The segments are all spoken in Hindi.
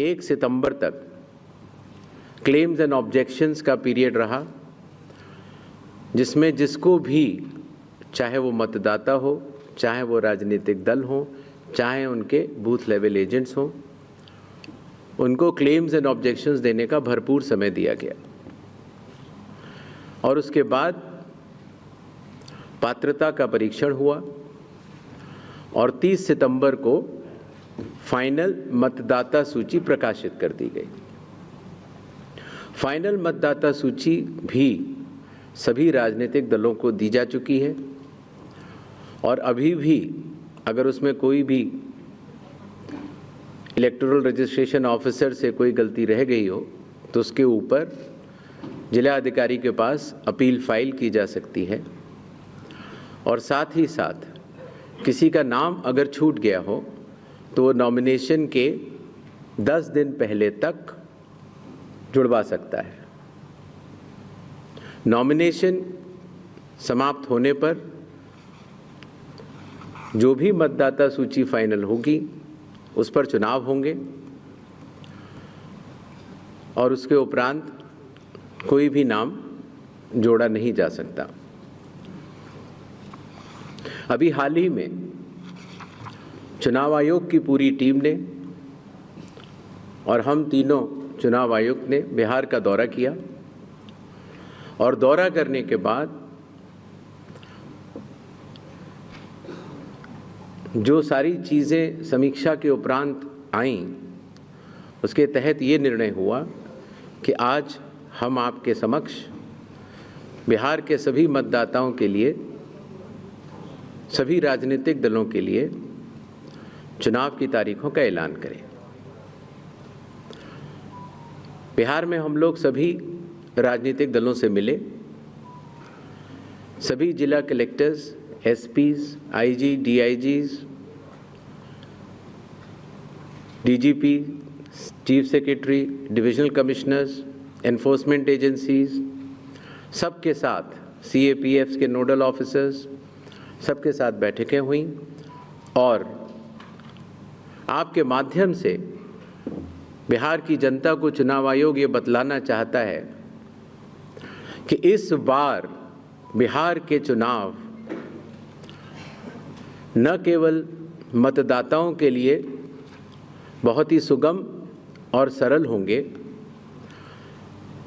1 सितंबर तक क्लेम्स एंड ऑब्जेक्शंस का पीरियड रहा, जिसमें जिसको भी, चाहे वो मतदाता हो, चाहे वो राजनीतिक दल हो, चाहे उनके बूथ लेवल एजेंट्स हों, उनको क्लेम्स एंड ऑब्जेक्शंस देने का भरपूर समय दिया गया। और उसके बाद पात्रता का परीक्षण हुआ और 30 सितंबर को फाइनल मतदाता सूची प्रकाशित कर दी गई। फाइनल मतदाता सूची भी सभी राजनीतिक दलों को दी जा चुकी है और अभी भी अगर उसमें कोई भी इलेक्टोरल रजिस्ट्रेशन ऑफिसर से कोई गलती रह गई हो तो उसके ऊपर जिला अधिकारी के पास अपील फाइल की जा सकती है। और साथ ही साथ किसी का नाम अगर छूट गया हो तो वो नॉमिनेशन के 10 दिन पहले तक जुड़वा सकता है। नॉमिनेशन समाप्त होने पर जो भी मतदाता सूची फाइनल होगी उस पर चुनाव होंगे और उसके उपरांत कोई भी नाम जोड़ा नहीं जा सकता। अभी हाल ही में चुनाव आयोग की पूरी टीम ने और हम तीनों चुनाव आयुक्त ने बिहार का दौरा किया और दौरा करने के बाद जो सारी चीज़ें समीक्षा के उपरांत आईं, उसके तहत ये निर्णय हुआ कि आज हम आपके समक्ष बिहार के सभी मतदाताओं के लिए, सभी राजनीतिक दलों के लिए चुनाव की तारीखों का ऐलान करें। बिहार में हम लोग सभी राजनीतिक दलों से मिले, सभी जिला collectors, SPs, IG, DIGs, DGP, chief secretary, divisional commissioners, enforcement agencies, सबके साथ सीएपीएफ्स के नोडल ऑफिसर्स, सबके साथ बैठकें हुई और आपके माध्यम से बिहार की जनता को चुनाव आयोग ये बतलाना चाहता है कि इस बार बिहार के चुनाव न केवल मतदाताओं के लिए बहुत ही सुगम और सरल होंगे,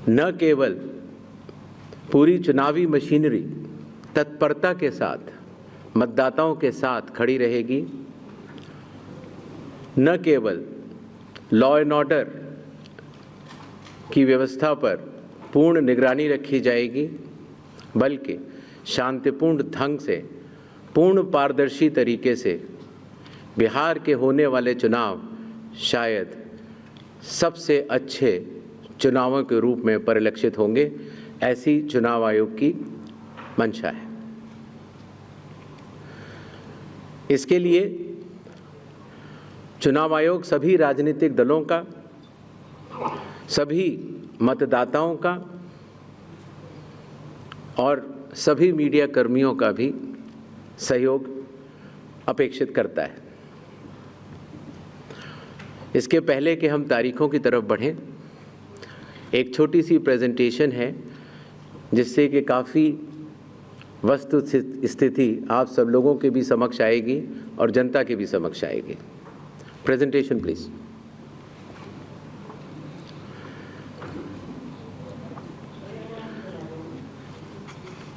न केवल पूरी चुनावी मशीनरी तत्परता के साथ मतदाताओं के साथ खड़ी रहेगी, न केवल लॉ एंड ऑर्डर की व्यवस्था पर पूर्ण निगरानी रखी जाएगी, बल्कि शांतिपूर्ण ढंग से, पूर्ण पारदर्शी तरीके से बिहार के होने वाले चुनाव शायद सबसे अच्छे चुनावों के रूप में परिलक्षित होंगे, ऐसी चुनाव आयोग की मंशा है। इसके लिए चुनाव आयोग सभी राजनीतिक दलों का, सभी मतदाताओं का और सभी मीडिया कर्मियों का भी सहयोग अपेक्षित करता है। इसके पहले कि हम तारीखों की तरफ बढ़ें, एक छोटी सी प्रेजेंटेशन है जिससे कि काफ़ी वस्तु स्थिति आप सब लोगों के भी समक्ष आएगी और जनता के भी समक्ष आएगी। Presentation please.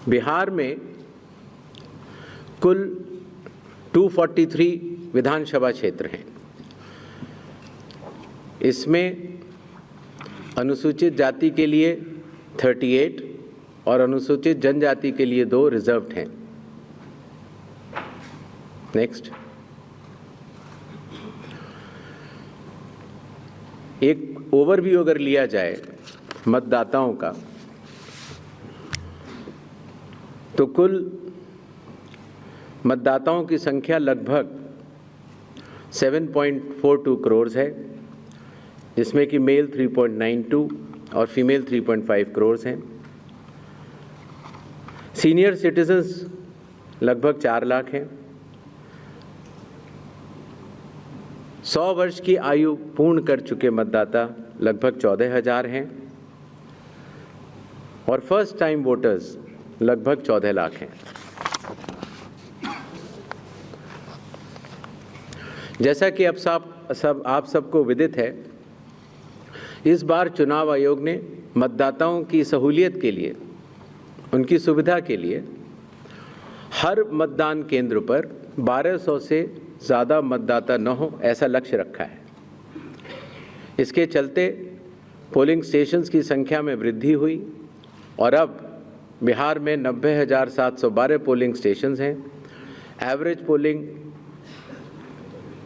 बिहार में कुल 243 विधानसभा क्षेत्र हैं। इसमें अनुसूचित जाति के लिए 38 और अनुसूचित जनजाति के लिए 2 रिजर्व्ड हैं। नेक्स्ट। एक ओवरव्यू अगर लिया जाए मतदाताओं का, तो कुल मतदाताओं की संख्या लगभग 7.42 करोड़ है, जिसमें कि मेल 3.92 और फीमेल 3.5 करोड़ हैं। सीनियर सिटीजन्स लगभग 4 लाख हैं। 100 वर्ष की आयु पूर्ण कर चुके मतदाता लगभग 14,000 हैं और फर्स्ट टाइम वोटर्स लगभग 14 लाख हैं। जैसा कि अब आप सबको विदित है, इस बार चुनाव आयोग ने मतदाताओं की सहूलियत के लिए, उनकी सुविधा के लिए हर मतदान केंद्र पर 1200 से ज़्यादा मतदाता न हो ऐसा लक्ष्य रखा है। इसके चलते पोलिंग स्टेशंस की संख्या में वृद्धि हुई और अब बिहार में 90,712 पोलिंग स्टेशंस हैं।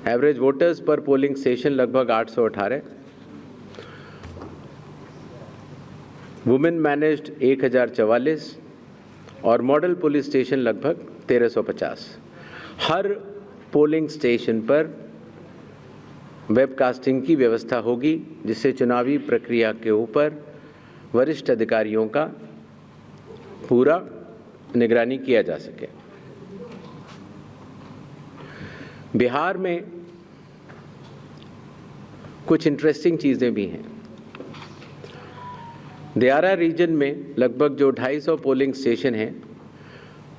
एवरेज वोटर्स पर पोलिंग स्टेशन लगभग 818, वुमेन मैनेज्ड 1044 और मॉडल पुलिस स्टेशन लगभग 1350। हर पोलिंग स्टेशन पर वेबकास्टिंग की व्यवस्था होगी, जिससे चुनावी प्रक्रिया के ऊपर वरिष्ठ अधिकारियों का पूरा निगरानी किया जा सके। बिहार में कुछ इंटरेस्टिंग चीज़ें भी हैं। दियारा रीजन में लगभग जो 250 पोलिंग स्टेशन हैं,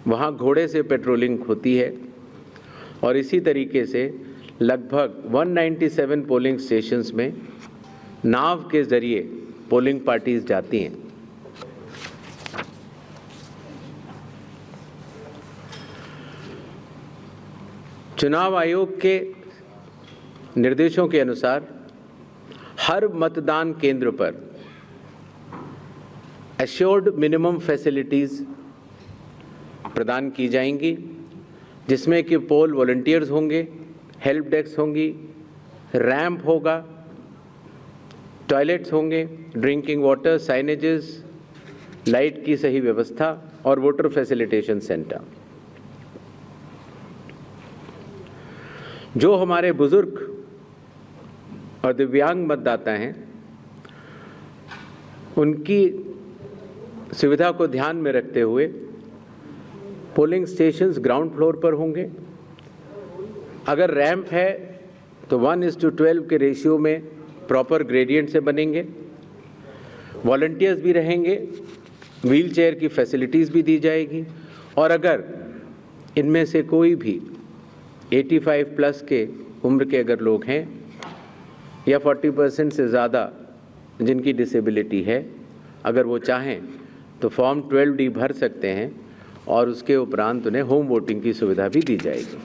वहाँ घोड़े से पेट्रोलिंग होती है और इसी तरीके से लगभग 197 पोलिंग स्टेशंस में नाव के ज़रिए पोलिंग पार्टीज जाती हैं। चुनाव आयोग के निर्देशों के अनुसार हर मतदान केंद्र पर एश्योर्ड मिनिमम फैसिलिटीज़ प्रदान की जाएंगी, जिसमें कि पोल वॉलंटियर्स होंगे, हेल्प डेस्क होंगी, रैंप होगा, टॉयलेट्स होंगे, ड्रिंकिंग वाटर, साइनेजेस, लाइट की सही व्यवस्था और वोटर फैसिलिटेशन सेंटर। जो हमारे बुजुर्ग और दिव्यांग मतदाता हैं, उनकी सुविधा को ध्यान में रखते हुए पोलिंग स्टेशंस ग्राउंड फ्लोर पर होंगे। अगर रैंप है तो 1:12 के रेशियो में प्रॉपर ग्रेडियंट से बनेंगे। वॉलंटियर्स भी रहेंगे, व्हील चेयर की फैसिलिटीज़ भी दी जाएगी और अगर इनमें से कोई भी 85 प्लस के उम्र के अगर लोग हैं या 40% से ज़्यादा जिनकी डिसेबिलिटी है, अगर वो चाहें तो फॉर्म 12D भर सकते हैं और उसके उपरांत उन्हें होम वोटिंग की सुविधा भी दी जाएगी।